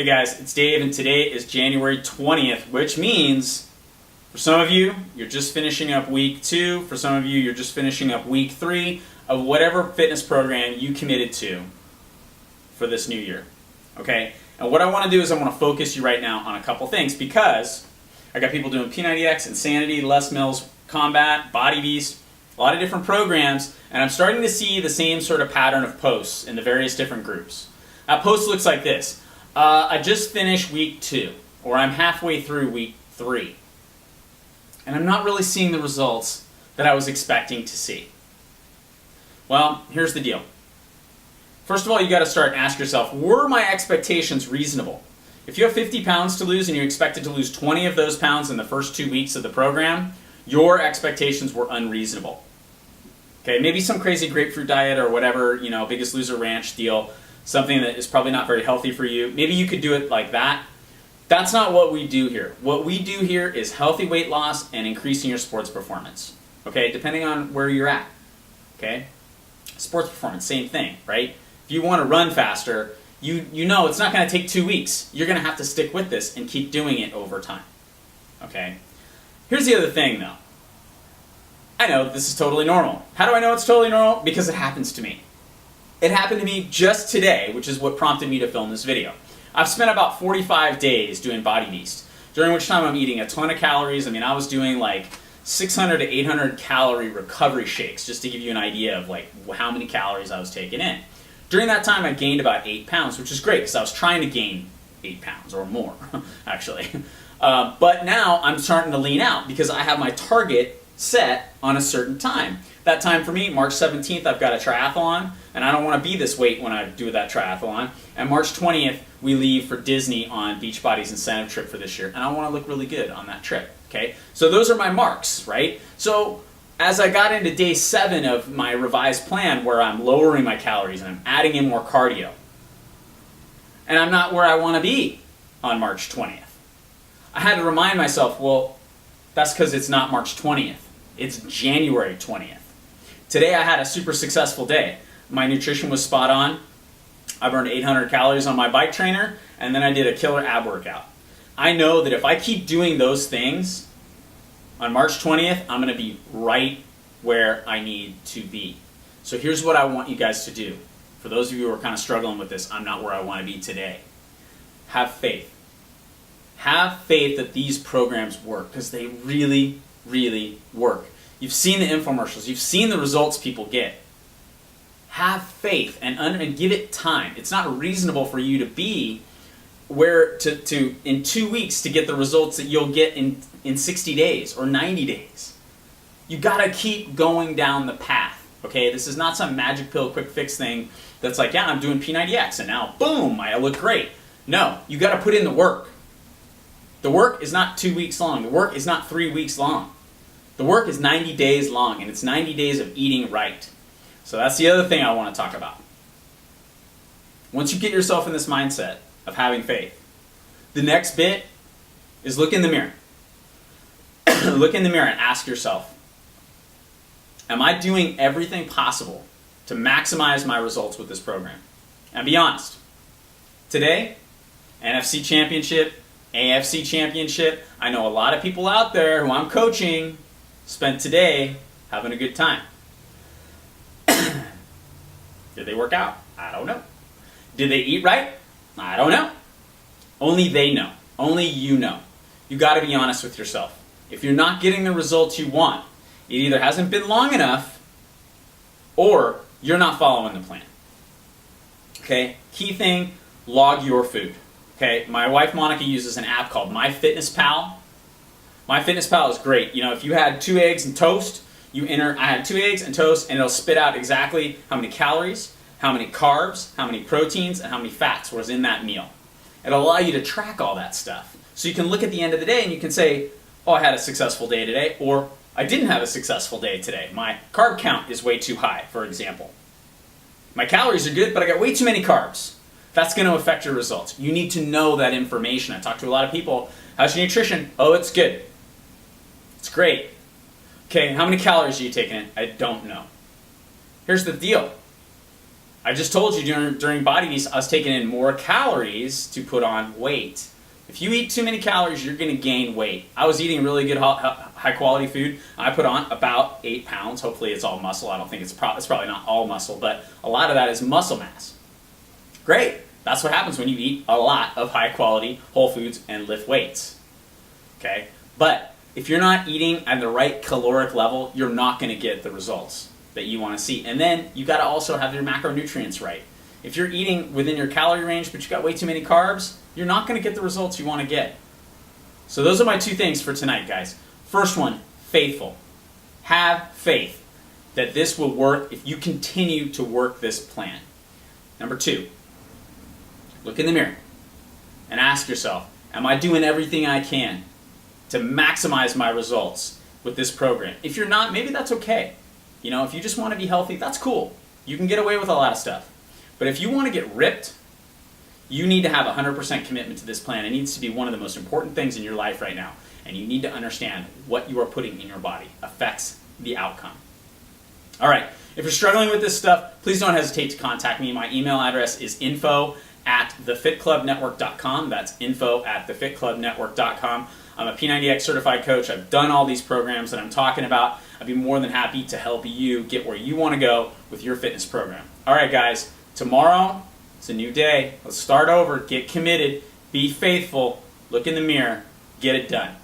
Hey guys, it's Dave, and today is January 20th, which means for some of you, you're just finishing up week 2. For some of you, you're just finishing up week 3 of whatever fitness program you committed to for this new year. Okay? And what I want to do is I want to focus you right now on a couple things, because I got people doing P90X, Insanity, Les Mills, Combat, Body Beast, a lot of different programs, and I'm starting to see the same sort of pattern of posts in the various different groups. That post looks like this. I just finished week 2, or I'm halfway through week 3, and I'm not really seeing the results that I was expecting to see. Well, here's the deal. First of all, you got to start and ask yourself, were my expectations reasonable? If you have 50 pounds to lose and you expected to lose 20 of those pounds in the first 2 weeks of the program, your expectations were unreasonable. Okay, maybe some crazy grapefruit diet or whatever, Biggest Loser Ranch deal, something that is probably not very healthy for you. Maybe you could do it like that. That's not what we do here. What we do here is healthy weight loss and increasing your sports performance. Okay, depending on where you're at. Okay, sports performance, same thing, right? If you want to run faster, you know it's not going to take 2 weeks. You're going to have to stick with this and keep doing it over time. Okay, here's the other thing though. I know this is totally normal. How do I know it's totally normal? Because it happens to me. It happened to me just today, which is what prompted me to film this video. I've spent about 45 days doing Body Beast, during which time I'm eating a ton of calories. I mean, I was doing like 600 to 800 calorie recovery shakes, just to give you an idea of like how many calories I was taking in. During that time, I gained about 8 pounds, which is great because I was trying to gain 8 pounds or more, actually. But now I'm starting to lean out because I have my target set on a certain time. That time for me, March 17th, I've got a triathlon, and I don't want to be this weight when I do that triathlon. And March 20th, we leave for Disney on Beachbody's incentive trip for this year, and I want to look really good on that trip, okay? So those are my marks, right? So as I got into day 7 of my revised plan, where I'm lowering my calories and I'm adding in more cardio, and I'm not where I want to be on March 20th, I had to remind myself, well, that's because it's not March 20th. It's January 20th. Today I had a super successful day. My nutrition was spot on. I burned 800 calories on my bike trainer, and then I did a killer ab workout. I know that if I keep doing those things, on March 20th, I'm going to be right where I need to be. So here's what I want you guys to do. For those of you who are kind of struggling with this, I'm not where I want to be today. Have faith. Have faith that these programs work, because they really, really work. You've seen the infomercials. You've seen the results people get. Have faith and give it time. It's not reasonable for you to be where to in 2 weeks to get the results that you'll get in 60 days or 90 days. You got to keep going down the path. Okay, this is not some magic pill quick fix thing that's like, yeah, I'm doing P90X and now boom, I look great. No, you got to put in the work. The work is not 2 weeks long. The work is not 3 weeks long. The work is 90 days long, and it's 90 days of eating right. So that's the other thing I want to talk about. Once you get yourself in this mindset of having faith, the next bit is look in the mirror. Look in the mirror and ask yourself, am I doing everything possible to maximize my results with this program? And be honest. Today, NFC Championship, AFC Championship, I know a lot of people out there who I'm coaching spent today having a good time. Did they work out? I don't know. Did they eat right? I don't know. Only they know. Only you know. You got to be honest with yourself. If you're not getting the results you want, it either hasn't been long enough or you're not following the plan. Okay? Key thing, log your food. Okay? My wife Monica uses an app called MyFitnessPal. MyFitnessPal is great. If you had 2 eggs and toast, you enter, I had 2 eggs and toast, and it'll spit out exactly how many calories, how many carbs, how many proteins, and how many fats was in that meal. It'll allow you to track all that stuff. So you can look at the end of the day and you can say, oh, I had a successful day today, or I didn't have a successful day today. My carb count is way too high, for example. My calories are good, but I got way too many carbs. That's going to affect your results. You need to know that information. I talk to a lot of people. How's your nutrition? Oh, it's good. It's great. Okay, how many calories are you taking in? I don't know. Here's the deal. I just told you during Body Beast, I was taking in more calories to put on weight. If you eat too many calories, you're going to gain weight. I was eating really good, high quality food. I put on about 8 pounds. Hopefully it's all muscle. I don't think it's probably not all muscle, but a lot of that is muscle mass. Great. That's what happens when you eat a lot of high quality whole foods and lift weights. Okay? But if you're not eating at the right caloric level, you're not going to get the results that you want to see. And then you got to also have your macronutrients right. If you're eating within your calorie range but you got way too many carbs, you're not going to get the results you want to get. So those are my 2 things for tonight, guys. First one, faithful. Have faith that this will work if you continue to work this plan. Number 2, look in the mirror and ask yourself, am I doing everything I can to maximize my results with this program? If you're not, maybe that's okay. You know, if you just want to be healthy, that's cool. You can get away with a lot of stuff. But if you want to get ripped, you need to have 100% commitment to this plan. It needs to be one of the most important things in your life right now. And you need to understand what you are putting in your body affects the outcome. All right, if you're struggling with this stuff, please don't hesitate to contact me. My email address is info@thefitclubnetwork.com. That's info@thefitclubnetwork.com. I'm a P90X certified coach. I've done all these programs that I'm talking about. I'd be more than happy to help you get where you want to go with your fitness program. All right, guys, tomorrow, it's a new day. Let's start over. Get committed. Be faithful. Look in the mirror. Get it done.